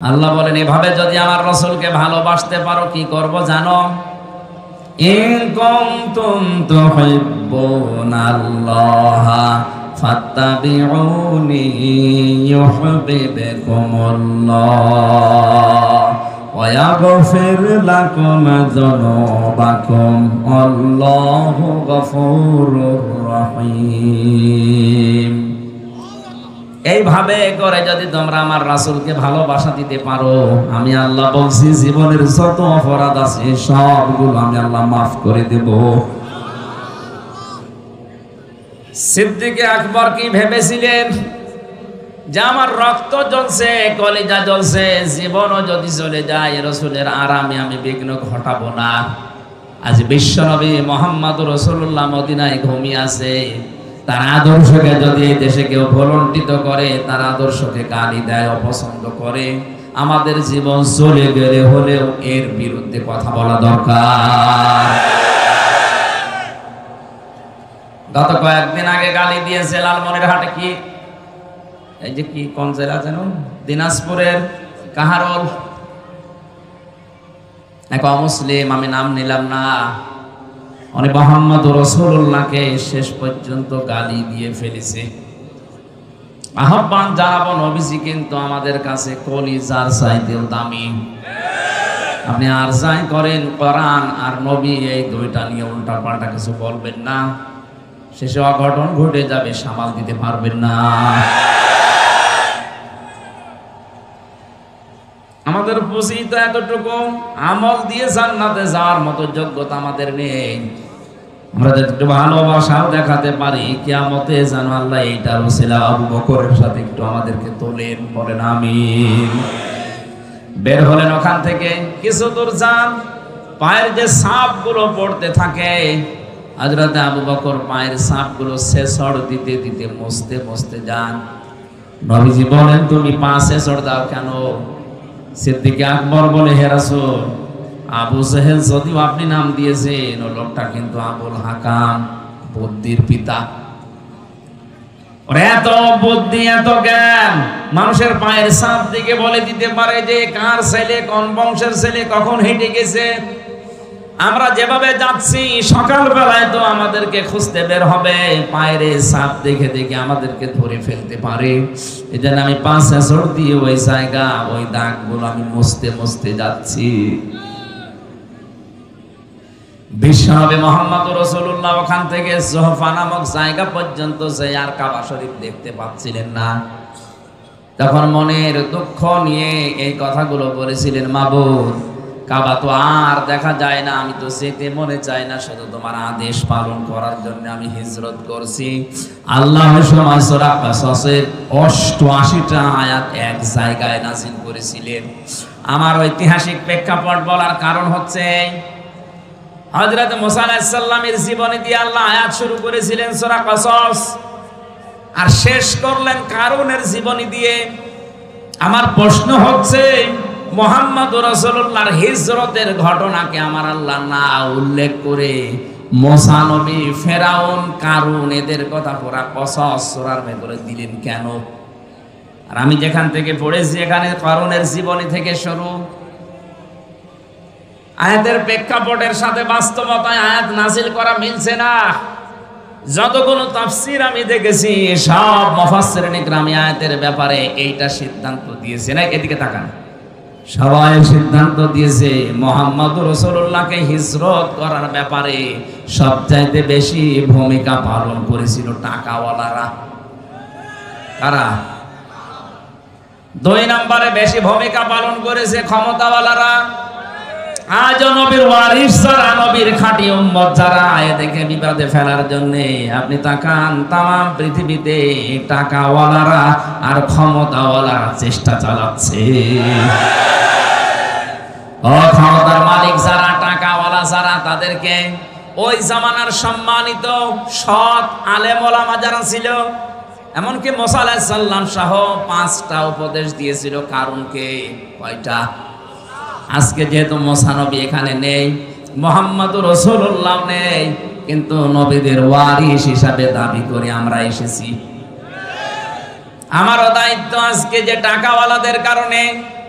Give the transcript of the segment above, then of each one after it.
আল্লাহ বলেন এভাবে যদি আমার রাসূলকে ভালোবাসতে পারো কি করব জানো? ইন কুনতুম তুহিব্বুনাল্লাহা ফাত্তাবিউনি ইউহিব্বুকুমুল্লাহ ওয়া ইয়াগফির লাকুম যুনুবাকুম আল্লাহু গফুরুর রহিম। এইভাবে করে যদি তোমরা আমার রাসূলকে ভালোবাসা দিতে পারো, আমি আল্লাহ বলছি জীবনের যত অপরাধ আছে সবগুলো আমি আল্লাহ মাফ করে দেব। সিদ্দিক আকবর কি ভেবেছিলেন যে আমার রক্ত জ্বলছে, কলিজা জ্বলছে, জীবনও যদি চলে যায় রাসূলের আরামে আমি বিঘ্ন ঘটাবো না। আজ বিশ্বনবী মুহাম্মদুর রাসূলুল্লাহ মদিনায় ঘুমিয়ে আছে, তার আদর্শকে যদি এই দেশে কেউ ভুলণ্ঠিত করে, তার আদর্শকে গালি দেয়, অপছন্দ করে, আমাদের জীবন চলে গেলে হলেও এর বিরুদ্ধে কথা বলা দরকার। গত কয়েকদিন আগে গালি দিয়েছে লালমনিরহাটে, কি এই যে কি কোন জেলা যেন, দিনাজপুরের কাহারোল এক অমুসলিম, আমি নাম নিলাম না, উনি মুহাম্মদুর রাসূলুল্লাহকে শেষ পর্যন্ত গালি দিয়ে ফেলেছে। আহ্বান জানাবো, নবীজি কিন্তু আমাদের কাছে কলিজার চাইতেও দামি। আপনি আর যাই করেন, কোরআন আর নবী এই দুইটা নিয়ে উল্টা পাল্টা কিছু বলবেন না, শেষে অঘটন ঘটে যাবে, সামাল দিতে পারবেন না। আমাদের পুঁজি তো এতটুকু, আমল দিয়ে জান্নাতে যাওয়ার মতো যোগ্যতা আমাদের নেই। আমরা একটু ভালোবাসাও দেখাতে পারি, কিয়ামতে জানো আল্লাহ এইটার ওসিলা আবু বকরের সাথে একটু আমাদেরকে তোলেন, বলেন আমিন। বের হলেন ওখান থেকে, কিছু দূর যান, পায়ের যে সাপগুলো পড়তে থাকে, হযরত আবু বকর পায়ের সাপগুলো ছেঁচড় দিতে দিতে মুছতে মুছতে যান। নবীজি বলেন তুমি পা ছেঁচড় দাও কেন? সিদ্দিক আকবর বলে হে রাসূল, আবু জেহেল যদিও আপনি নাম দিয়েছেন, ও লোকটা কিন্তু আবুল হাকাম, বুদ্ধির পিতা। ওর এত বুদ্ধি, এত জ্ঞান, মানুষের পায়ের ছাপ দিকে বলে দিতে পারে যে কার ছেলে, কোন বংশের ছেলে, কখন হেঁটে গেছে। আমরা যেভাবে যাচ্ছি সকালবেলায় তো আমাদেরকে খুঁজতে বের হবে, পায়ের ছাপ দেখে দেখে আমাদেরকে ধরে ফেলতে পারে। এই জন্য আমি পা ছেঁচড় দিয়ে ওই জায়গা, ওই দাগগুলো আমি মুছতে মুছতে যাচ্ছি। বিশ্বনবী মুহাম্মদুর রাসূলুল্লাহ ওখান থেকে জোহফা নামক জায়গা পর্যন্ত যে আর কাবা শরীফ দেখতে পাচ্ছিলেন না, তখন মনের দুঃখ নিয়ে এই কথাগুলো বলেছিলেন, মাবুদ কাবা তো আর দেখা যায় না, আমি তো যেতে মনে চাই না, শুধু তোমার আদেশ পালন করার জন্য আমি হিজরত করছি। আল্লাহ সূরা কাসাসের 88টা আয়াত এক জায়গায় নাযিল করেছিলেন। আমার ঐতিহাসিক প্রেক্ষাপট বলার কারণ হচ্ছে হযরত মুসা আলাইহিস সালামের জীবনী দিয়ে আল্লাহ আয়াত শুরু করেছিলেন সূরা কাসাস, আর শেষ করলেন কারুনের জীবনী দিয়ে। আমার প্রশ্ন হচ্ছে, মুহাম্মদুর রাসূলুল্লাহর হিজরতের ঘটনাকে আমার আল্লাহ না উল্লেখ করে মুসা নবী, ফেরাউন, কারুন এদের কথা পুরা কসস সূরার ভেতরে দিলেন কেন? আর আমি যেখান থেকে পড়েছি এখানে কারুনের জীবনী থেকে শুরু। আয়াতের প্রেক্ষাপটের সাথে বাস্তবতায় আয়াত নাযিল করা মিলছে না। যতগুলো তাফসীর আমি দেখেছি সব মুফাসসিরিন ইকরাম আয়াতের ব্যাপারে এইটা সিদ্ধান্ত দিয়েছে না, এদিকে তাকান, সবাই সিদ্ধান্ত দিয়েছে মুহাম্মদুর রাসূলুল্লাহকে হিজরত করার ব্যাপারে সবচাইতে বেশি ভূমিকা পালন করেছিল টাকাওয়ালারা। কারা? 2 নম্বরে বেশি ভূমিকা পালন করেছে ক্ষমতাওয়ালারা। আজ নবীর ওয়ারিস যারা, নবীর খাঁটি উম্মত যারা, এদেরকে বিপদে ফেলার জন্য আপনি তাকান, তামাম পৃথিবীতে টাকাওয়ালারা আর ক্ষমতাওয়ালারা চেষ্টা চালাচ্ছে। ও ক্ষমতার মালিক যারা, টাকাওয়ালা যারা, তাদেরকে ওই জামানার সম্মানিত সৎ আলেম ওলামা যারা ছিল, এমনকি মুসা আলাইহিস সালাম সহ 5টা উপদেশ দিয়েছিল কারুনকে। কয়টা? আজকে যেহেতু মুসা নবী এখানে নেই, মুহাম্মদুর রাসূলুল্লাহ নেই, কিন্তু নবীদের ওয়ারিস হিসাবে দাবি করে আমরা এসেছি। আমারও দায়িত্ব আজকে যে টাকাওয়ালাদের কারণে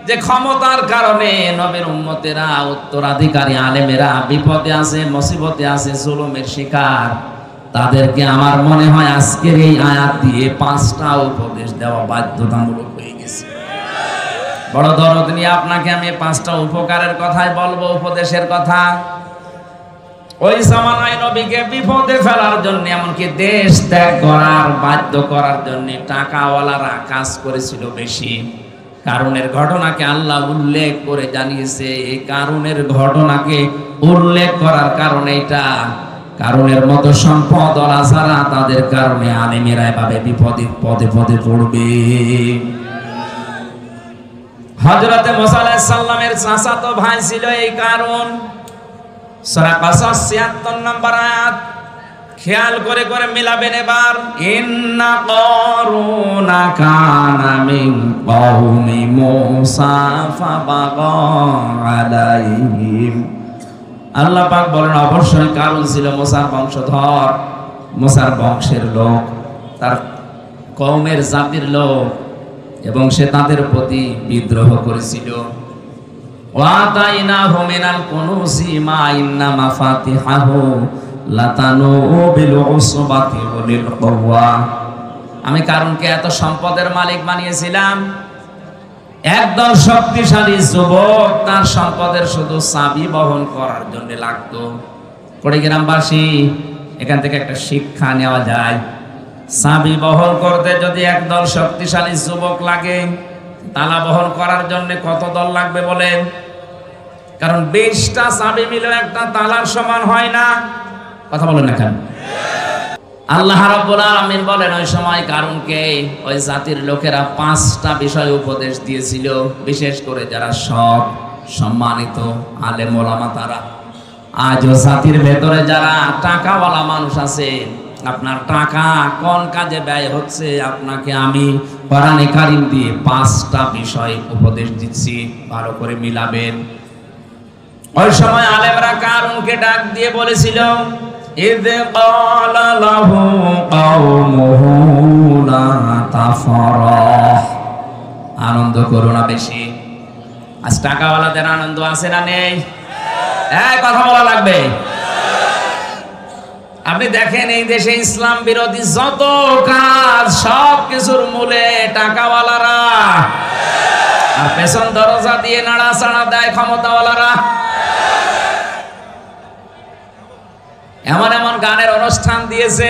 যে ক্ষমতার কারণে নবীর উম্মতেরা উত্তরাধিকারী আলেমেরা বিপদে আছে, মুসিবতে আছে, জুলুমের শিকার, তাদেরকে আমার মনে হয় আজকের এই আয়াত দিয়ে 5টা উপদেশ দেওয়া বাধ্যতামূলক হয়ে গেছে। বড় দরদ নিয়ে আপনাকে আমি 5টা উপকারের কথাই বলবো, উপদেশের কথা। ওই জামানায় নবীকে বিপদে ফেলার জন্য, এমনকি দেশ ত্যাগ করার বাধ্য করার জন্য টাকাওয়ালারা কাজ করেছিল বেশি। কারুনের ঘটনাকে আল্লাহ উল্লেখ করে জানিয়েছে। এই কারুনের ঘটনাকে উল্লেখ করার কারণে এটা, কারুনের মতো সম্পদ ওলা ছাড়া তাদের কারণে আলেমেরা এভাবে বিপদে পদে পদে পড়বে। হযরতে মুসা আলাইহিস সালামের চাচাতো ভাই ছিল এই কারুন। সূরা কাসাস ৭৬ নম্বর আয়াত খেয়াল করে করে মিলাবেন এবার। ইন্না কারুনা কানা মিন কওমি মুসা ফাবাগা আলাইহিম। আল্লাহ পাক বলেন অবশ্যই কারুন ছিল মুসার বংশধর, মুসার বংশের লোক, তার কওমের জাতির লোক, এবং সে তাদের প্রতি বিদ্রোহ করেছিল। ওয়াতাইনাহু মিনাল কুনুজি মা ইন্না মাফাতিহাহু লাতানু বিল উসবাতি ওয়ালিল কুওয়া। আমি কারণকে এত সম্পদের মালিক বানিয়েছিলাম, একদল শক্তিশালী যুবক তার সম্পদের শুধু চাবি বহন করার জন্য লাগতো। কুড়িগ্রামবাসী, এখান থেকে একটা শিক্ষা নেওয়া যায়। চাবি বহন করতে যদি একদল শক্তিশালী যুবক লাগে, তালা বহন করার জন্য কত দল লাগবে বলেন? কারণ 20টা চাবি মিলে একটা তালার সমান হয় না। কথা বলেন না কেন? আল্লাহ রাব্বুল আলামিন বলেন ওই সময় কারণকে ওই জাতির লোকেরা 5টা বিষয় উপদেশ দিয়েছিল, বিশেষ করে যারা সব সম্মানিত আলেম ওলামা তারা। আজও জাতির ভেতরে যারা টাকাওয়ালা মানুষ আছে, আপনার টাকা কোন কাজে ব্যয় হচ্ছে আপনাকে আমি কোরআনে কারীম দিয়ে 5টা বিষয় উপদেশ দিচ্ছি, ভালো করে মিলাবেন। ওই সময় আলেমরা কারণকে ডাক দিয়ে বলেছিল, ইয ক্বালা লাহু কওমুহু লা তাফরাহ, আনন্দ করো না বেশি। আজ টাকাওয়ালাদের আনন্দ আছে না নেই? কথা বলা লাগবে। আপনি দেখেন এই দেশে ইসলাম বিরোধী যত কাজ, সব কিছুর মূলে টাকাওয়ালারা, আর পেছন দরজা দিয়ে নাড়াচাড়া দেয় ক্ষমতাওয়ালারা। এমন এমন গানের অনুষ্ঠান দিয়েছে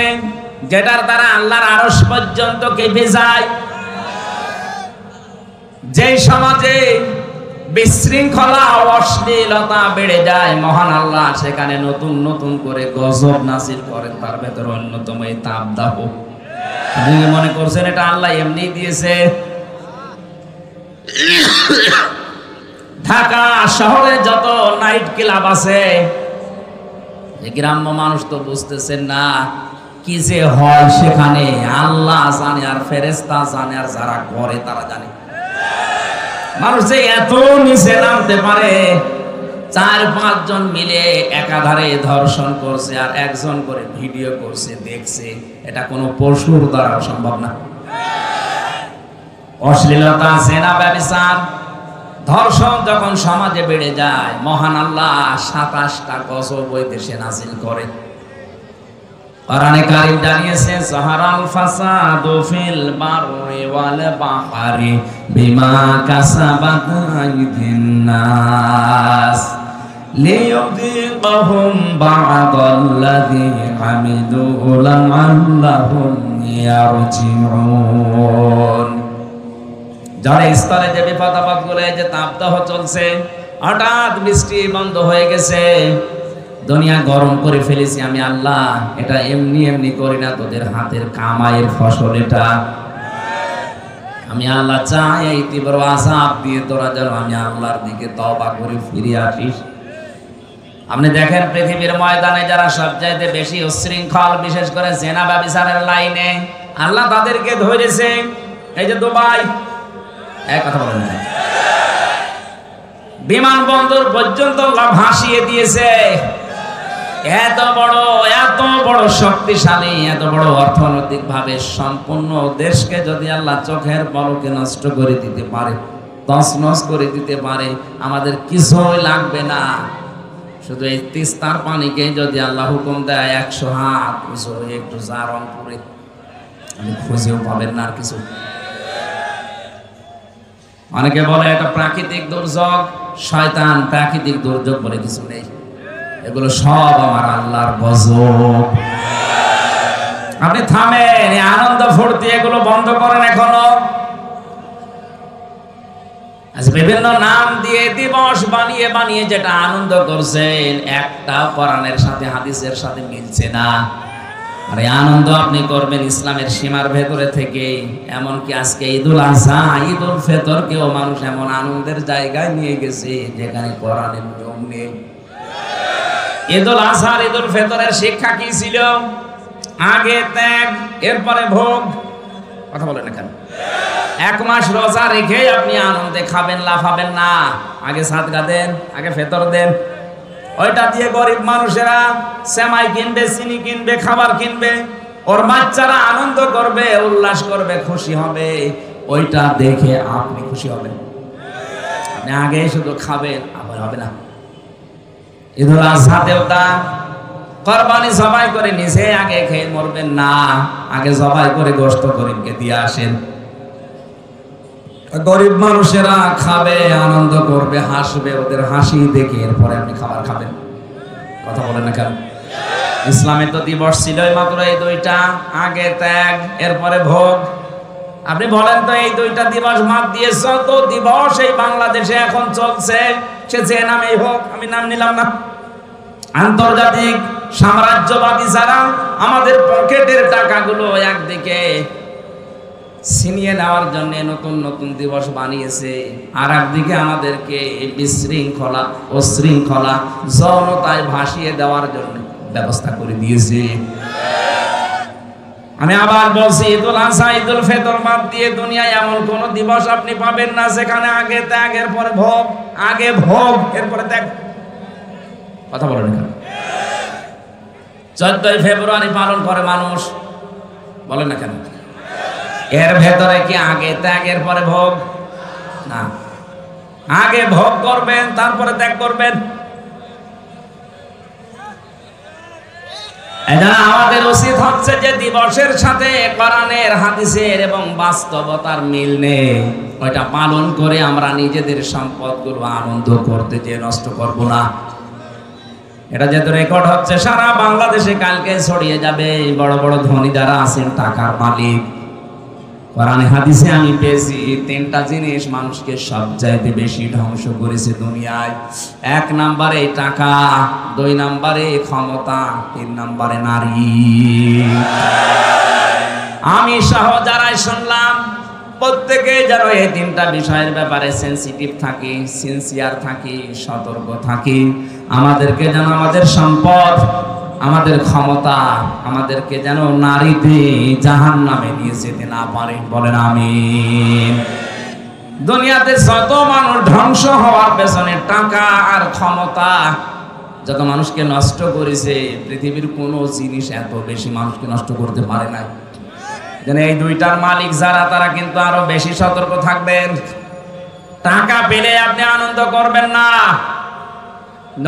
যেটার দ্বারা আল্লাহর আরশ পর্যন্ত কেঁপে যায়। যেই সমাজে বিশৃঙ্খলা ও অশ্লীলতা বেড়ে যায়, মহান আল্লাহ সেখানে নতুন নতুন করে গজব নাজিল করেন। তার ভেতরে অন্যতম এই তাপদাহ। আপনি মনে করছেন এটা আল্লাহ এমনি দিয়েছে? ঢাকা শহরে যত নাইট ক্লাব আছে, গ্রাম্য মানুষ তো বুঝতেছেন না কি যে হয় সেখানে। আল্লাহ জানে, আর ফেরেশতা জানে, আর যারা করে তারা জানে। মানুষ যে এত নিচে নামতে পারে, 4-5 জন মিলে একাধারে ধর্ষণ করছে, আর একজন করে ভিডিও করছে, দেখছে। এটা কোনো পশুর দ্বারা সম্ভব না। অশ্লীলতা, জেনা, ব্যভিচার, ধর্ষণ যখন সমাজে বেড়ে যায়, মহান আল্লাহ 27টা গজব ওই দেশে নাজিল করে। কোরআনে কারীম জানিয়েছে, যাহারাল ফাসাদু ফিল বাররি ওয়াল বাহরি বিমা কাসাবাত আইদিন নাস লিয়ুযিকাহুম বা'দাল্লাযী আমিলু লা'আল্লাহুম ইয়ারজিউন। যারা স্তরে যে বিপদ আপদ গুলো, যে তাপদাহ চলছে, হঠাৎ বৃষ্টি বন্ধ হয়ে গেছে, দুনিয়া গরম করে ফেলেছি আমি আল্লাহ, এটা এমনি এমনি করি না, তোদের হাতের কামাইয়ের ফসল এটা। আমি আল্লাহ চাই এই তীব্র আযাব দিয়ে তোরা যেন আমি আল্লাহর দিকে তওবা করে ফিরে আসিস। আপনি দেখেন পৃথিবীর ময়দানে যারা সবচাইতে বেশি উচ্ছৃঙ্খল, বিশেষ করে জেনা ব্যভিচারের লাইনে, আল্লাহ তাদেরকে ধরেছে। এই যে দুবাই, এক কথা বলেন না, বিমানবন্দর পর্যন্ত আল্লাহ ভাসিয়ে দিয়েছে। এত বড় শক্তিশালী, এত বড় অর্থনৈতিক ভাবে সম্পূর্ণ দেশকে যদি আল্লাহ চোখের পলকে নষ্ট করে দিতে পারে, তছনছ করে দিতে পারে, আমাদের কিছুই লাগবে না। শুধু এই তিস্তার পানিকে যদি আল্লাহ হুকুম দেয় 100 হাত জোরে একটু যা রংপুরে, আপনি খুঁজেও পাবেন না আর কিছু। অনেকে বলে এটা প্রাকৃতিক দুর্যোগ, শয়তান, প্রাকৃতিক দুর্যোগ বলে কিছু নেই, এগুলো সব আমার আল্লাহর গজব। আপনি থামেন, এই আনন্দ ফুর্তি এগুলো বন্ধ করেন এখনো। বিভিন্ন নাম দিয়ে দিবস বানিয়ে বানিয়ে যেটা আনন্দ করছেন, একটা কোরআনের সাথে হাদিসের সাথে মিলছে না। আর এই আনন্দ আপনি করবেন ইসলামের সীমার ভেতরে থেকে। এমনকি আজকে ঈদুল আজহা, ঈদুল ফিতরকেও মানুষ এমন আনন্দের জায়গায় নিয়ে গেছে যেখানে কোরআনের নিয়ম নেই। ঈদুল আজহা, ঈদুল ফিতরের শিক্ষা কি ছিল? আগে ত্যাগ, এরপরে ভোগ। কথা বলেন না কেন? 1 মাস রোজা রেখে আপনি আনন্দে খাবেন, লাফাবেন না। আগে সাদকা দেন, আগে ফিতর দেন। ওইটা দিয়ে গরিব মানুষেরা সেমাই কিনবে, চিনি কিনবে, খাবার কিনবে, ওর বাচ্চারা আনন্দ করবে, উল্লাস করবে, খুশি হবে। ওইটা দেখে আপনি খুশি হবেন। আপনি আগে শুধু খাবেন, আবার হবে না। ঈদুল আজহাতেও তা কুরবানি জবাই করে নিজে আগে খেয়ে মরবেন না, আগে জবাই করে গোশত গরিবকে দিয়ে আসেন। গরিব মানুষেরা খাবে, আনন্দ করবে, হাসবে, ওদের হাসি দেখে এরপরে আপনি খাবার খাবেন। কথা বলেন না কেন? ইসলামের তো দিবস ছিলই মাত্র এই দুইটা, আগে ত্যাগ, এরপরে ভোগ। আপনি বলেন তো এই দুইটা দিবস বাদ দিয়ে যত দিবস এই বাংলাদেশে এখন চলছে, সে যে নামেই হোক, আমি নাম নিলাম না, আন্তর্জাতিক সাম্রাজ্যবাদী যারা আমাদের পকেটের টাকাগুলো একদিকে ছিনিয়ে নেওয়ার জন্য নতুন নতুন দিবস বানিয়েছে, আর একদিকে আমাদেরকে বিশৃঙ্খলা ও শৃঙ্খলা যৌনতায় ভাসিয়ে দেওয়ার জন্য ব্যবস্থা করে দিয়েছে। আমি আবার বলছি, ঈদুল আজহা, ঈদুল ফিতর বাদ দিয়ে দুনিয়ায় এমন কোন দিবস আপনি পাবেন না যেখানে আগে ত্যাগ, এরপরে ভোগ, আগে ভোগ, এরপরে ত্যাগ। কথা বলেন কেন? 14ই ফেব্রুয়ারি পালন করে মানুষ, বলেন না কেন? এর ভেতরে কি আগে ত্যাগ, এরপরে ভোগ? না, আগে ভোগ করবেন, তারপরে ত্যাগ করবেন। আমাদের উচিত হচ্ছে যে দিবসের সাথে কোরআনের, হাদিসের এবং বাস্তবতার মিল নেই, ওইটা পালন করে আমরা নিজেদের সম্পদগুলো আনন্দ করতে যে নষ্ট করব না। এটা যেহেতু রেকর্ড হচ্ছে সারা বাংলাদেশে, কালকে ছড়িয়ে যাবে। বড় বড় ধনী যারা আছেন, টাকার মালিক, কোরআনে হাদিসে আমি পেয়েছি 3টা জিনিস মানুষকে সবচাইতে বেশি ধ্বংস করেছে দুনিয়ায়। 1 নম্বরে টাকা, 2 নম্বরে ক্ষমতা, 3 নম্বরে নারী। আমি সহ যারাই শুনলাম প্রত্যেকে যেন এই 3টা বিষয়ের ব্যাপারে সেন্সিটিভ থাকি, সিনসিয়ার থাকি, সতর্ক থাকি। আমাদেরকে যেন আমাদের সম্পদ, আমাদের ক্ষমতা, আমাদেরকে যেন নারীতে জাহান্নামে নিয়ে যেতে না পারে। বলেন আমিন। দুনিয়াতে যত মানুষ ধ্বংস হওয়ার পেছনে টাকা আর ক্ষমতা যত মানুষকে নষ্ট করেছে, পৃথিবীর কোনো জিনিস এত বেশি মানুষকে নষ্ট করতে পারে না। এই 2টার মালিক যারা, তারা কিন্তু আরো বেশি সতর্ক থাকবেন। টাকা পেলে আপনি আনন্দ করবেন না।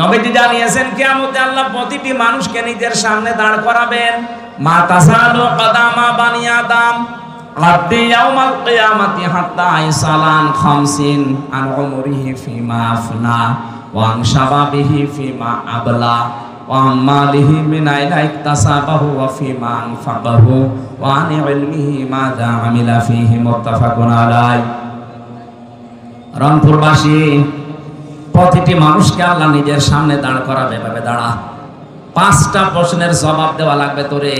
নবীজি জানিয়েছেন কিয়ামতে আল্লাহ প্রতিটি মানুষকে নিজের সামনে দাঁড় করাবেন। মা তাসালু কদামা বানি আদম আতি ইয়াউমাল কিয়ামাতি হাত্তা ইসালান 50 আন উমরিহি ফিমা আফনা ওয়া আন শাবাবিহি ফিমা আবলা ওয়া আমালিহি মিন আইনা ইকতাসাবাহু ওয়া ফিমা আনফাকাহু ওয়া আন ইলমিহি মাযা আমিলা ফিহি মুত্তাফাকুন আলাইহি। রংপুরবাসী প্রতিটি মানুষকে আল্লাহ নিজের সামনে দাঁড় করাবে। এভাবে দাঁড়া, 5টা প্রশ্নের জবাব দেওয়া লাগবে তোরে।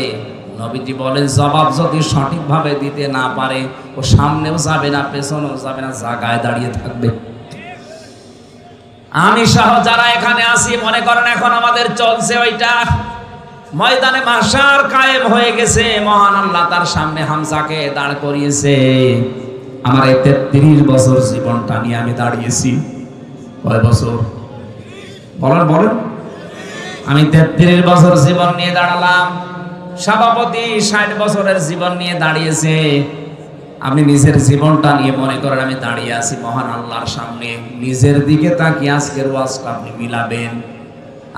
নবীজি বলেন, জবাব যদি সঠিকভাবে দিতে না পারে, ও সামনেও যাবে না, পেছনেও যাবে না, জায়গায় দাঁড়িয়ে থাকবে। আমি সহ যারা এখানে আছি, মনে করেন এখন আমাদের চলছে ওইটা, ময়দানে মাশার কায়েম হয়ে গেছে। মহান আল্লাহ তার সামনে হামজাকে দাঁড় করিয়েছে। আমার এই 33 বছর জীবনটা নিয়ে আমি দাঁড়িয়েছি। কয় বছর? বলেন বলেন। আমি 33 বছর জীবন নিয়ে দাঁড়ালাম। সভাপতি 60 বছরের জীবন নিয়ে দাঁড়িয়েছে। আপনি নিজের জীবনটা নিয়ে মনে করেন আমি দাঁড়িয়ে আছি মহান আল্লাহর সামনে, নিজের দিকে তাকিয়ে আজকের ওয়াজটা আপনি মিলাবেন।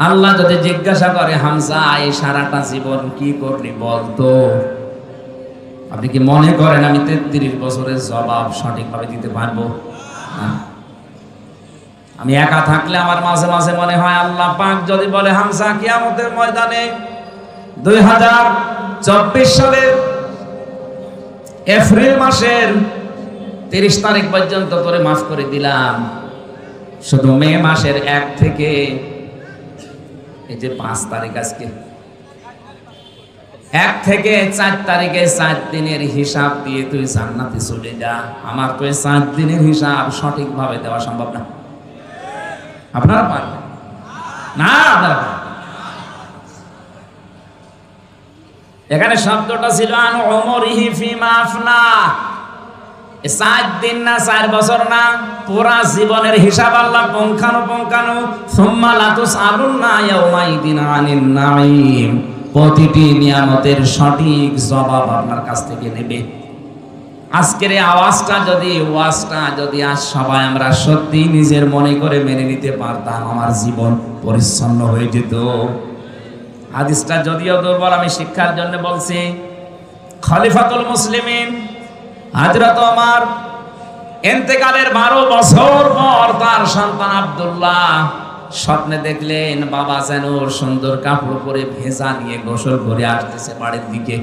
আল্লাহ যদি জিজ্ঞাসা করে হামজা এই সারাটা জীবন কি করলি বলতো, আপনি কি মনে করেন আমি 33 বছরের জবাব সঠিকভাবে দিতে পারবো? না। আমি একা থাকলে আমার মাঝে মাঝে মনে হয় আল্লাহ পাক যদি বলে হামজা কিয়ামতের ময়দানে 2024 সালের এপ্রিল মাসের 30 তারিখ পর্যন্ত করে মাফ করে দিলাম, শুধু মে মাসের 1 থেকে এই যে 5 তারিখ, আজকে 1 থেকে 4 তারিখে 4 দিনের হিসাব দিয়ে তুই জান্নাতে চলে যা। আমার তো এই 4 দিনের হিসাব সঠিকভাবে দেওয়া সম্ভব না। আপনারা পারবেন না? আপনারা এখানে শব্দটা ছিল আন উমরিহি ফিমা আফনা, 4 দিন না 4 বছর না, পুরা জীবনের হিসাব আল্লাহ পুঙ্খানুপুঙ্খানু সুম্মা লাতুসআলুন্না ইয়াউমাইদিন আনিন নাঈম, প্রতিটি নিয়ামতের সঠিক জবাব আপনার কাছ থেকে নেবে। আজকের এই ওয়াজটা যদি আজ সবাই আমরা সত্যি নিজের মনে করে মেনে নিতে পারতাম, আমার জীবন পরিচ্ছন্ন হয়ে যেত। হাদিসটা যদিও দুর্বল, আমি শিক্ষার জন্য বলছি। খলিফাতুল মুসলিমিন হযরত ওমর ইন্তেকালের 12 বছর পর তার সন্তান আব্দুল্লাহ স্বপ্নে দেখলেন বাবা যেন সুন্দর কাপড় পরে ভেজা নিয়ে গোসল করে আসতেছে বাড়ির দিকে।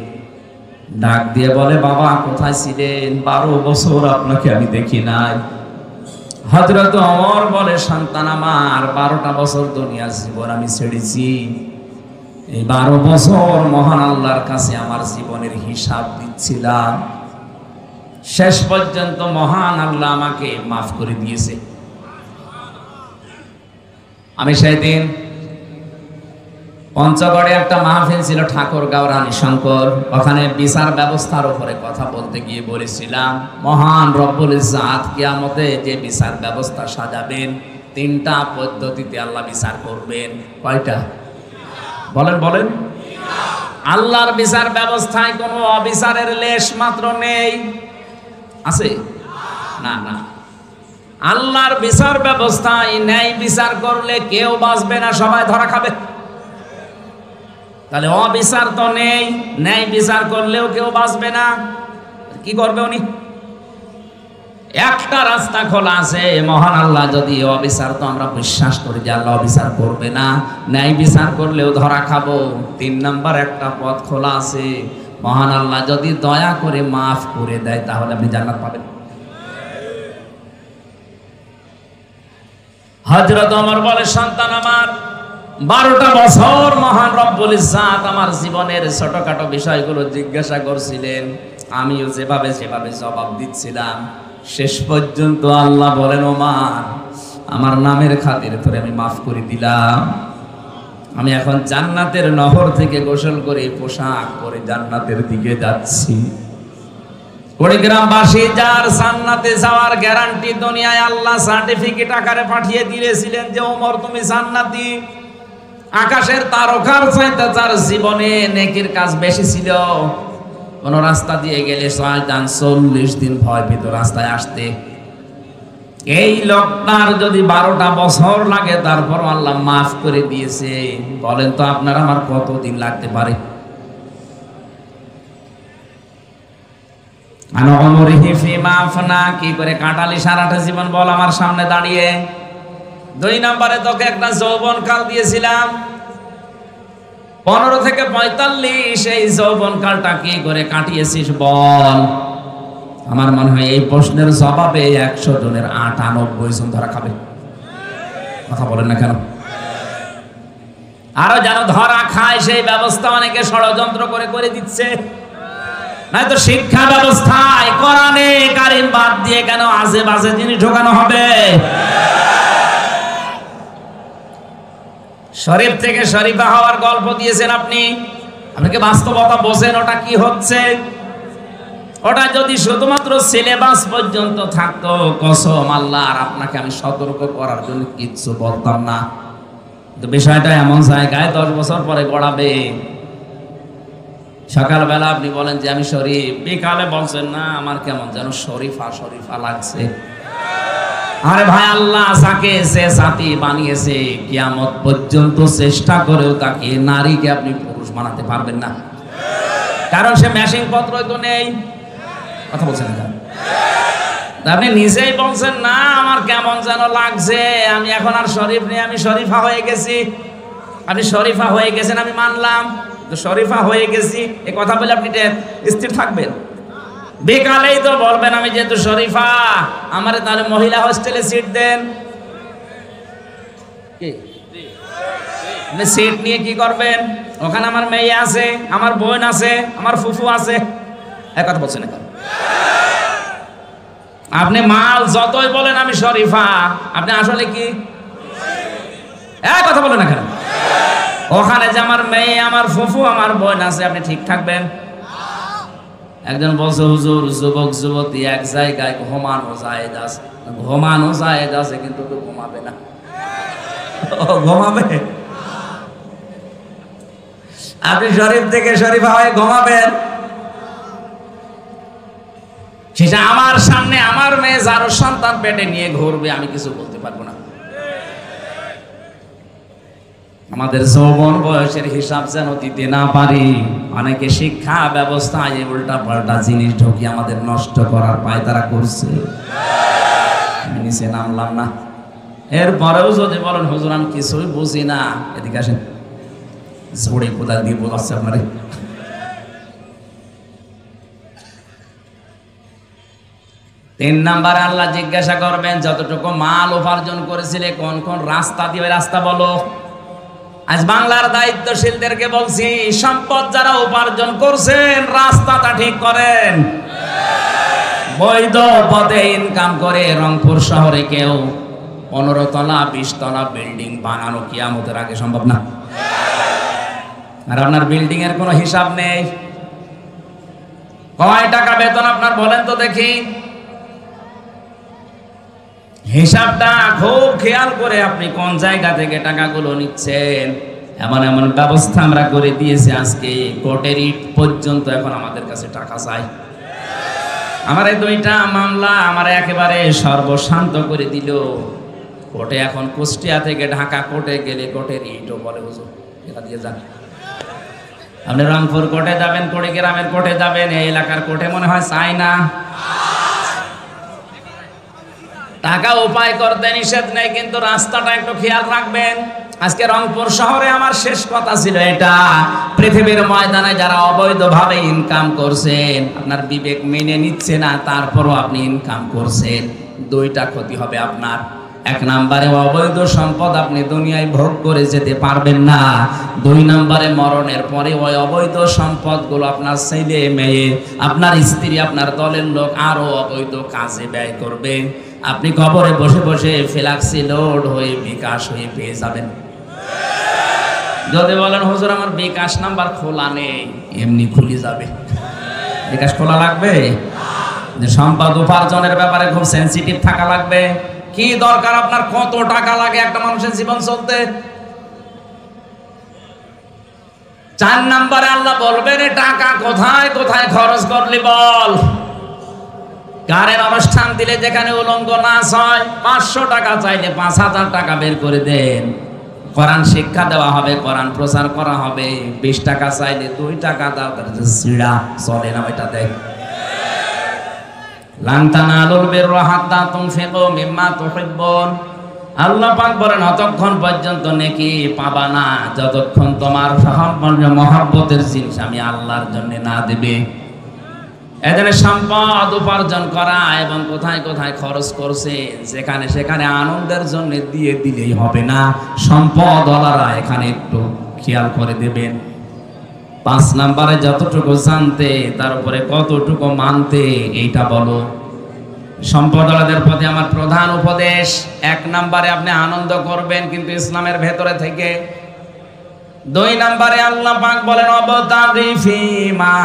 ডাক দিয়ে বলে, বাবা কোথায় ছিলেন? 12 বছর আপনাকে আমি দেখি নাই। হযরত ওমর বলে, সন্তান আমার 12টা বছর দুনিয়ার জীবন আমি ছেড়েছি, এই 12 বছর মহান আল্লাহর কাছে আমার জীবনের হিসাব দিচ্ছিলাম, শেষ পর্যন্ত মহান আল্লাহ আমাকে মাফ করে দিয়েছে। আমি সেদিন পঞ্চগড়ে একটা মাহফিল ছিল ঠাকুরগাঁও রানী শঙ্কর, ওখানে বিচার ব্যবস্থার উপরে কথা বলতে গিয়ে বলেছিলাম মহান রব্বুল ইজ্জাত কিয়ামতে যে বিচার ব্যবস্থা সাজাবেন 3টা পদ্ধতিতে আল্লাহ বিচার করবেন। কয়টা? বলেন বলেন। আল্লাহর বিচার ব্যবস্থায় কোনো অবিচারের লেশ মাত্র নেই, আছে? না না। আল্লাহর বিচার ব্যবস্থায় ন্যায় বিচার করলে কেউ বাঁচবে না, সবাই ধরা খাবে। তাহলে অবিচার তো নেই, ন্যায় বিচার করলেও কেউ বাঁচবে না। কি করবে উনি? একটা রাস্তা খোলা আছে, মহান আল্লাহ যদি অবিচার, তো আমরা বিশ্বাস করি যে আল্লাহ অবিচার করবে না, ন্যায় বিচার করলেও ধরা খাবো। 3 নাম্বার একটা পথ খোলা আছে, মহান আল্লাহ যদি দয়া করে মাফ করে দেয় তাহলে আপনি জান্নাত পাবেন। হযরত ওমর বলে, সন্তান আমার 12টা বছর মহান রব্বুল ইজ্জাত আমার জীবনের ছোটখাটো বিষয়গুলো জিজ্ঞাসা করছিলেন, আমিও যেভাবে জবাব দিচ্ছিলাম। শেষ পর্যন্ত আল্লাহ বলেন, ওমর আমার নামের খাতিরে তোরে আমি মাফ করে দিলাম, আমি এখন জান্নাতের নহর থেকে গোসল করে পোশাক পরে জান্নাতের দিকে যাচ্ছি। কুড়িগ্রামবাসী যার জান্নাতে যাওয়ার গ্যারান্টি দুনিয়ায় আল্লাহ সার্টিফিকেট আকারে পাঠিয়ে দিয়েছিলেন যে ওমর তুমি জান্নাতি, আকাশের তারকার চাইতে যার জীবনে নেকির কাজ বেশি ছিল, কোন রাস্তা দিয়ে গেলে 40 দিন ভয় পেত রাস্তায় আসতে। এই লোকটার যদি 12টা বছর লাগে তারপর আল্লাহ মাফ করে দিয়েছে, বলেন তো আপনার আমার কতদিন লাগতে পারে? কি করে কাটালি সারাটা জীবন বল আমার সামনে দাঁড়িয়ে। 2 নম্বরে তোকে একটা যৌবন কাল দিয়েছিলাম 15 থেকে 45, এই যৌবন কালটা কি করে কাটিয়েছিস বল। আমার মনে হয় এই প্রশ্নের জবাবে 100 জনের 98 জন ধরা খাবে। কথা বলেন না কেন? আরো যেন ধরা খায় সেই ব্যবস্থা অনেকে ষড়যন্ত্র করে দিচ্ছে। নয়তো শিক্ষা ব্যবস্থায় কোরআনে কারিম বাদ দিয়ে কেন আজে বাজে জিনিস ঢোকানো হবে? শরীফ থেকে শরীফা হওয়ার গল্প দিয়েছেন আপনি, আপনাকে বাস্তবতা বোঝেন ওটা কি হচ্ছে। ওটা যদি শুধুমাত্র সিলেবাস পর্যন্ত থাকতো, কসম আল্লাহ আর আপনাকে আমি সতর্ক করার জন্য কিচ্ছু বলতাম না। কিন্তু বিষয়টা এমন জায়গায় 10 বছর পরে গড়াবে, সকালবেলা আপনি বলেন যে আমি শরীফ, বিকালে বলছেন না আমার কেমন যেন শরীফা শরীফা লাগছে। আরে ভাই, আল্লাহ যাকে সে জাতি বানিয়েছে কিয়ামত পর্যন্ত চেষ্টা করেও তাকে নারীকে আপনি পুরুষ বানাতে পারবেন না, কারণ সে মেশিন পত্রই তো নেই। কথা বলছেন না? আপনি নিজেই বলছেন না আমার কেমন যেন লাগছে, আমি এখন আর শরীফ নেই, আমি শরীফা হয়ে গেছি। আপনি শরীফা হয়ে গেছেন আমি মানলাম, তো শরীফা হয়ে গেছি এই কথা বলে আপনি স্থির থাকবেন? বিকালেই তো বলবেন আমি যেহেতু শরীফা আমারে তাহলে মহিলা হোস্টেলে সিট দেন। সিট নিয়ে কি করবেন? ওখানে আমার মেয়ে আছে, আমার বোন আছে, আমার ফুফু আছে। এক কথা বলছেন এখন? আপনি মাল যতই বলেন আমি শরীফা, আপনি আসলে কি এক কথা বলেন না কেন? ওখানে যে আমার মেয়ে, আমার ফুফু, আমার বোন আছে, আপনি ঠিক থাকবেন? একজন বলছে হুজুর যুবক যুবতী এক জায়গায় ঘুমানো জায়েজ আছে, ঘুমানো জায়েজ আছে কিন্তু তো ঘুমাবে না। ঘুমাবে? আপনি শরীফ থেকে শরীফা হয়ে ঘুমাবেন? সেটা আমার সামনে আমার মেয়ে যারও সন্তান পেটে নিয়ে ঘুরবে, আমি কিছু বলতে পারবো না। আমাদের যৌবন বয়সের হিসাব যেন দিতে না পারি। অনেকে শিক্ষা ব্যবস্থায় উল্টা পাল্টা জিনিস ঢুকি আমাদের নষ্ট করার পায়তারা করছে। নিচে নামলাম না, এরপরেও যদি বলেন হুজুর আমি কিছুই বুঝি না, এদিকে আসেন, জোরে কোদাল দিয়ে বোঝাচ্ছে আপনারে। তিন নাম্বার আল্লাহ জিজ্ঞাসা করবেন যতটুকু মাল উপার্জন করেছিলে কোন কোন রাস্তা দিয়ে, রাস্তা বলো। আজ বাংলার দায়িত্বশীলদেরকে বলছি, সম্পদ যারা উপার্জন করছেন রাস্তাটা ঠিক করেন। বৈধ পথে ইনকাম করে রংপুর শহরে কেউ 15 তলা 20 তলা বিল্ডিং বানানো কিয়ামতের আগে সম্ভব না। আর আপনার বিল্ডিং এর কোনো হিসাব নেই। কয় টাকা বেতন আপনার বলেন তো দেখি? হিসাবটা খুব খেয়াল করে আপনি কোন জায়গা থেকে টাকাগুলো নিচ্ছেন। এমন এমন ব্যবস্থা আমরা করে দিয়েছি আজকে কোর্টের ইট পর্যন্ত এখন আমাদের কাছে টাকা চাই। আমার এই 2টা মামলা আমার একেবারে সর্বশান্ত করে দিল। কোর্টে এখন কুষ্টিয়া থেকে ঢাকা কোর্টে গেলে কোর্টের ইটও বলে হুজুর এটা দিয়ে যান। আপনি রংপুর কোর্টে যাবেন, কুড়িগ্রামের কোর্টে যাবেন, এই এলাকার কোর্টে মনে হয় চাই না। টাকা উপায় করতে নিষেধ নেই, কিন্তু রাস্তাটা একটু খেয়াল রাখবেন। আজকে রংপুর শহরে আমার শেষ কথা ছিল এটা, পৃথিবীর ময়দানে যারা অবৈধভাবে ইনকাম করছেন, আপনার বিবেক মেনে নিচ্ছে না, তারপরও আপনি ইনকাম করছেন, 2টা ক্ষতি হবে আপনার। 1 নম্বরে অবৈধ সম্পদ আপনি দুনিয়ায় ভোগ করে যেতে পারবেন না। 2 নম্বরে মরণের পরে ওই অবৈধ সম্পদগুলো আপনার ছেলে মেয়ে, আপনার স্ত্রী, আপনার দলের লোক আরো অবৈধ কাজে ব্যয় করবে। আপনি কবরে বসে বসে ফ্ল্যাক্সি লোড হয়ে বিকাশ হয়ে পেয়ে যাবেন। যদি বলেন হুজুর আমার বিকাশ নাম্বার খোলা নেই, এমনি খুলে যাবে। বিকাশ খোলা লাগবে? যে সম্পদ উপার্জনের ব্যাপারে খুব সেনসিটিভ থাকা লাগবে। কি দরকার আপনার, কত টাকা লাগে একটা মানুষের জীবন চলতে? 4 নম্বরে আল্লাহ বলবেন টাকা কোথায় কোথায় খরচ করলি বল। গানের অনুষ্ঠান দিলে যেখানে উলঙ্গ নাচ হয় 500 টাকা চাইলে 5000 টাকা বের করে দেন। কোরআন শিক্ষা দেওয়া হবে, কোরআন প্রচার করা হবে, 20 টাকা চাইলে 2 টাকা দাও, সিড়া চলে না ওইটা দেখ। লান তানালুল বিররা হাত্তা তুনফিকু মিম্মা তুহিব্বুন। আল্লাহ পাক বলেন অতক্ষণ পর্যন্ত নেকি পাবা না যতক্ষণ তোমার মহব্বতের জিনিস আমি আল্লাহর জন্য না দেবে। এখানে সম্পদ উপার্জন করা এবং কোথায় কোথায় খরচ করছে যেখানে সেখানে আনন্দের জন্য দিয়ে দিলেই হবে না। সম্পদওয়ালারা এখানে একটু খেয়াল করে দেবেন। 5 নম্বরে যতটুকু জানতে তার উপরে কতটুকু মানতে এইটা বলো। সম্পদওয়ালাদের প্রতি আমার প্রধান উপদেশ, 1 নম্বরে আপনি আনন্দ করবেন কিন্তু ইসলামের ভেতরে থেকে। 2 নম্বরে আল্লাহ পাক বলেন অবতাগি ফিমা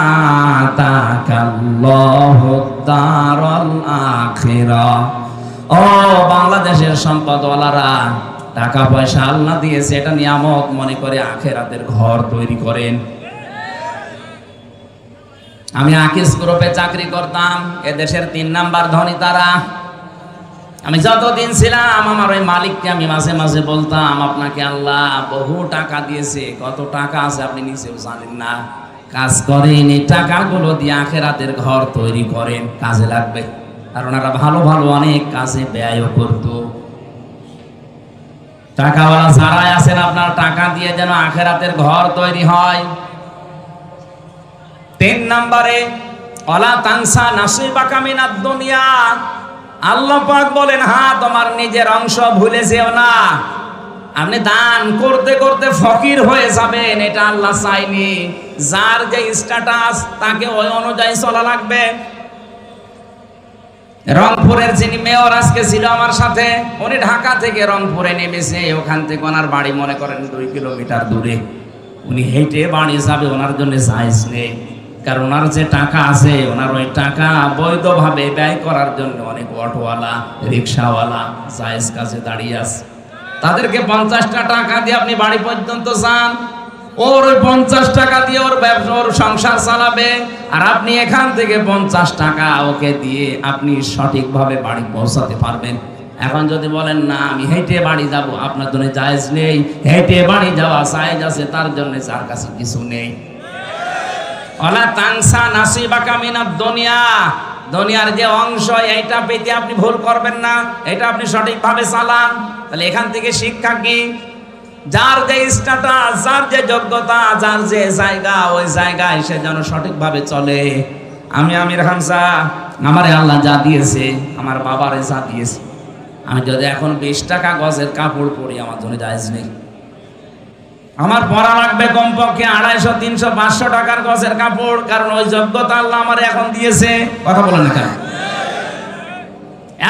আতাকাল্লাহু দারাল আখিরাহ। ও বাংলাদেশের সম্পদওয়ালারা, টাকা পয়সা আল্লাহ দিয়েছে এটা নিয়ামত মনে করে আখিরাতের ঘর তৈরি করেন। আমি আকিস গ্রুপে চাকরি করতাম, এদেশের 3 নাম্বার ধনী তারা। আমি যতদিন ছিলাম আমার ওই মালিককে আমি মাঝে মাঝে বলতাম, আপনাকে আল্লাহ বহু টাকা দিয়েছে, কত টাকা আছে আপনি নিজেও জানেন না, কাজ করেন, এই টাকাগুলো দিয়ে আখিরাতের ঘর তৈরি করেন, কাজে লাগবে। আর ওনারা ভালো ভালো অনেক কাজে ব্যয়ও করতো। টাকাওয়ালা যারাই আছেন, আপনার টাকা দিয়ে যেন আখিরাতের ঘর তৈরি হয়। 3 নম্বরে ওয়ালা তানসা নাসিবাকা মিনাদ দুনিয়া। আল্লাহ পাক বলেন, হ্যাঁ তোমার নিজের অংশ ভুলে যেও না। আপনি দান করতে করতে ফকির হয়ে যাবেন, এটা আল্লাহ চাইনি। যার যে স্ট্যাটাস তাকে ওই অনুযায়ী চলা লাগবে। রংপুরের যিনি মেয়র আজকে ছিল আমার সাথে, উনি ঢাকা থেকে রংপুরে নেমেছে, ওখান থেকে ওনার বাড়ি মনে করেন 2 কিলোমিটার দূরে। উনি হেঁটে বাড়ি যাবে, ওনার জন্য জায়েজ নেই, কারণ ওনার যে টাকা আছে, ওনার ওই টাকা বৈধভাবে ব্যয় করার জন্য অনেক অটোওয়ালা, রিক্সাওয়ালা জায়েজ কাজে দাঁড়িয়ে আছে। তাদেরকে 50টা টাকা দিয়ে আপনি বাড়ি পর্যন্ত যান, ওর ওই 50 টাকা দিয়ে ওর ব্যবসা, ওর সংসার চালাবে। আর আপনি এখান থেকে 50 টাকা ওকে দিয়ে আপনি সঠিকভাবে বাড়ি পৌঁছাতে পারবেন। এখন যদি বলেন না আমি হেঁটে বাড়ি যাব, আপনার জন্য জায়েজ নেই। হেঁটে বাড়ি যাওয়া জায়েজ আছে তার জন্য, যার কাছে কিছু নেই। ওয়ালা তানসা নাসিবাকা মিনাদ দুনিয়া। দুনিয়ার যে অংশ, এইটা পেতে আপনি ভুল করবেন না, এটা আপনি সঠিকভাবে চালান। তাহলে এখান থেকে শিক্ষা কি? যার যে স্ট্যাটাস, যার যে যোগ্যতা, যার যে জায়গা, ওই জায়গায় সে যেন সঠিকভাবে চলে। আমি আমির হামজা, আমারে আল্লাহ যা দিয়েছে, আমার বাবারে যা দিয়েছে, আমি যদি এখন 20 টাকা গজের কাপড় পরি, আমার জন্য জায়েজ নেই। আমার পরা লাগবে কমপক্ষে 250, 300, 500 টাকার গজের কাপড়, কারণ ওই যোগ্যতা আল্লাহ আমার এখন দিয়েছে। কথা বলেন না কেন?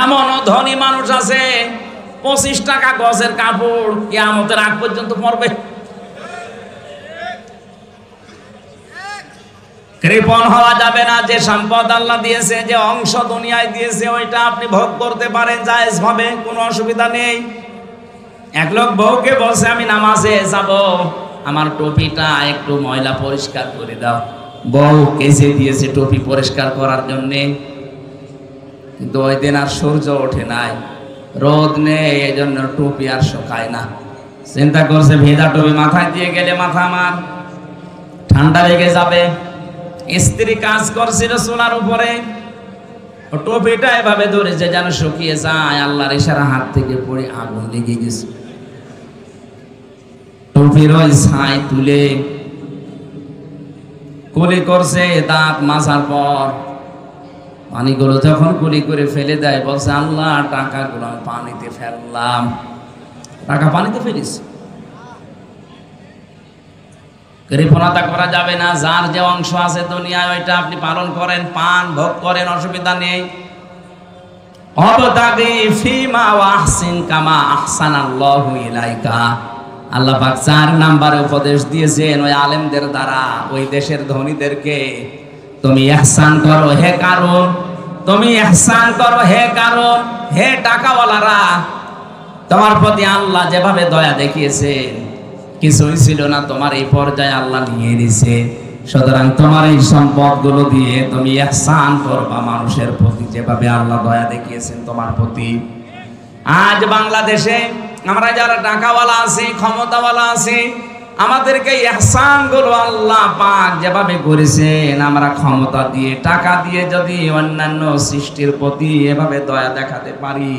এমনও ধনী মানুষ আছে 25 টাকা গজের কাপড় কিয়ামতের আগ পর্যন্ত পরবে। কৃপণ হওয়া যাবে না। যে সম্পদ আল্লাহ দিয়েছে, যে অংশ দুনিয়ায় দিয়েছে, ওইটা আপনি ভোগ করতে পারেন জায়েজ ভাবে, কোনো অসুবিধা নেই। এক লোক বউকে বলছে, আমি নামাজে যাব, আমার টুপিটা একটু ময়লা পরিষ্কার করে দাও। বউ কেসে দিয়েছে টুপি পরিষ্কার করার জন্যে, কিন্তু ওই দিন আর সূর্য ওঠে নাই, রোদ নেই, এই জন্য টুপি আর শুকায় না। চিন্তা করছে ভেজা টুপি মাথায় দিয়ে গেলে মাথা আমার ঠান্ডা লেগে যাবে। স্ত্রী কাজ করছিল চুলার উপরে, টুপিটা এভাবে ধরেছে যেন শুকিয়ে যায়, আল্লাহর ইশারা হাত থেকে পড়ে আগুন লেগে গেছে। টুপির ওই ছাই তুলে কুলি করছে, দাঁত মাজার পর পানিগুলো যখন কুলি করে ফেলে দেয়, বলছে আল্লাহ টাকাগুলো আমি পানিতে ফেললাম। টাকা পানিতে ফেলিস, কৃপণতা করা যাবে না। যার যে অংশ আছে দুনিয়ায়, ওইটা আপনি পালন করেন, পান ভোগ করেন, অসুবিধা নেই। অবতাগি ফিমা ওয়াহসিন কামা আহসানাল্লাহু ইলাইকা। আল্লাহ পাক 4 নম্বরে উপদেশ দিয়েছেন ওই আলেমদের দ্বারা, ওই দেশের ধনীদেরকে, তুমি ইহসান করো হে কারণ, তুমি ইহসান করো হে কারণ। হে টাকাওয়ালারা, তোমার প্রতি আল্লাহ যেভাবে দয়া দেখিয়েছেন, কিছুই ছিল না, তোমার এই পর্যায়ে আল্লাহ নিয়ে দিয়েছে। সুতরাং তোমার এই সম্পদগুলো দিয়ে তুমি ইহসান করবা মানুষের প্রতি, যেভাবে আল্লাহ দয়া দেখিয়েছেন তোমার প্রতি। আজ বাংলাদেশে আমরা যারা টাকাওয়ালা আছি, ক্ষমতাওয়ালা আছি, আমাদেরকে ইহসানগুলো আল্লাহ পাক যেভাবে করেছেন, আমরা ক্ষমতা দিয়ে, টাকা দিয়ে যদি অন্যান্য সৃষ্টির প্রতি এভাবে দয়া দেখাতে পারি,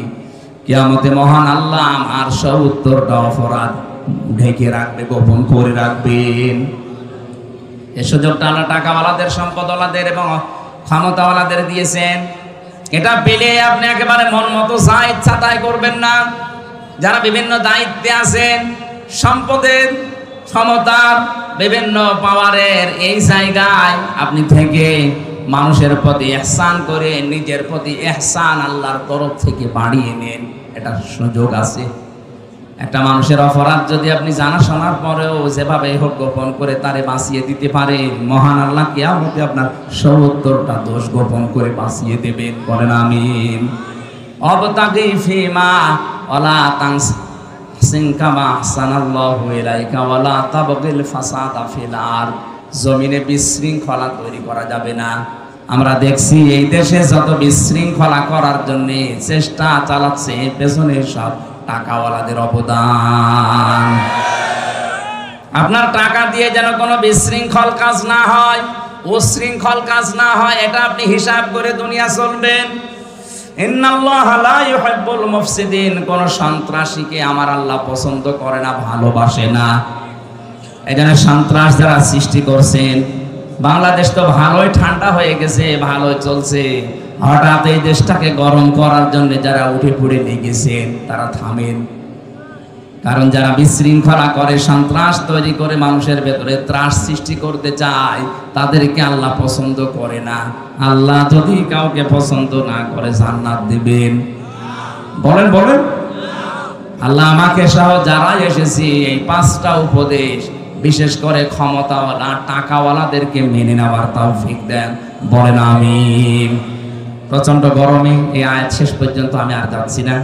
কিয়ামতে মহান আল্লাহ আমার 70টা অপরাধ ঢেকে রাখবে, গোপন করে রাখবেন। এই সুযোগটা আল্লাহ টাকাওয়ালাদের, সম্পদওয়ালাদের এবং ক্ষমতাওয়ালাদের দিয়েছেন। এটা পেলে আপনি একেবারে মন মতো যা ইচ্ছা তাই করবেন না। যারা বিভিন্ন দায়িত্বে আছেন, সম্পদের, ক্ষমতার, বিভিন্ন পাওয়ারের এই জায়গায় আপনি থেকে মানুষের প্রতি ইহসান করে নিজের প্রতি ইহসান আল্লাহর তরফ থেকে বাড়িয়ে নেন, এটা সুযোগ আছে। একটা মানুষের অপরাধ যদি আপনি জানা শোনার পরেও যেভাবে হোক গোপন করে তারে বাঁচিয়ে দিতে পারেন, মহান আল্লাহ কিয়ামতে আপনার 70টা দোষ গোপন করে বাঁচিয়ে দেবেন। বলেন আমিন। অবতাগি ফিমা ওয়ালা তানসিন কামা আহসানাল্লাহু ইলাইকা ওয়ালা তাবগিল ফাসাদা ফিল আরদ। জমিনে বিশৃঙ্খলা তৈরি করা যাবে না। আমরা দেখছি এই দেশে যত বিশৃঙ্খলা করার জন্য চেষ্টা চালাচ্ছে, পেছনে সব টাকাওয়ালাদের অবদান। আপনার টাকা দিয়ে যেন কোনো বিশৃঙ্খল কাজ না হয়, উশৃঙ্খল কাজ না হয়, এটা আপনি হিসাব করে দুনিয়া চলবেন। ইন্নাল্লাহা লা ইউহিব্বুল মুফসিদিন, কোন সন্ত্রাসীকে আমার আল্লাহ পছন্দ করে না, ভালোবাসে না। এখানে সন্ত্রাস যারা সৃষ্টি করছেন, বাংলাদেশ তো ভালোই ঠান্ডা হয়ে গেছে, ভালোই চলছে, হঠাৎ এই দেশটাকে গরম করার জন্য যারা উঠে পড়ে লেগেছেন তারা থামেন। কারণ যারা বিশৃঙ্খলা করে, সন্ত্রাস তৈরি করে, মানুষের ভেতরে ত্রাস সৃষ্টি করতে চায়, তাদেরকে আল্লাহ পছন্দ করে না। আল্লাহ যদি কাউকে পছন্দ না করে জান্নাত দিবেন? বলেন বলেন। আল্লাহ আমাকে সহ যারা এসেছি এই 5টা উপদেশ, বিশেষ করে ক্ষমতাওয়ালা টাকাওয়ালাদেরকে মেনে নেওয়ার তৌফিক দেন। বলেন আমিন। প্রচন্ড গরমে এই আয়াত শেষ পর্যন্ত আমি আর যাচ্ছি না,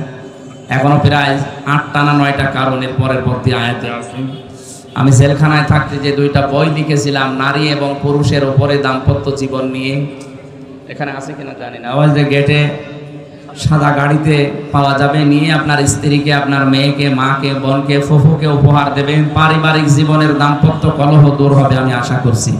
এখনো প্রায় 8টা না 9টা কারণের পরবর্তী আয়াতে আছে। আমি জেলখানায় থাকতে যে 2টা বই লিখেছিলাম, নারী এবং পুরুষের উপরে দাম্পত্য জীবন নিয়ে, এখানে আছে কিনা জানি না, ওই যে গেটে সাদা গাড়িতে পাওয়া যাবে, নিয়ে আপনার স্ত্রীকে, আপনার মেয়েকে, মাকে, বোনকে, ফুফুকে উপহার দেবেন। পারিবারিক জীবনের দাম্পত্য কলহ দূর হবে আমি আশা করছি।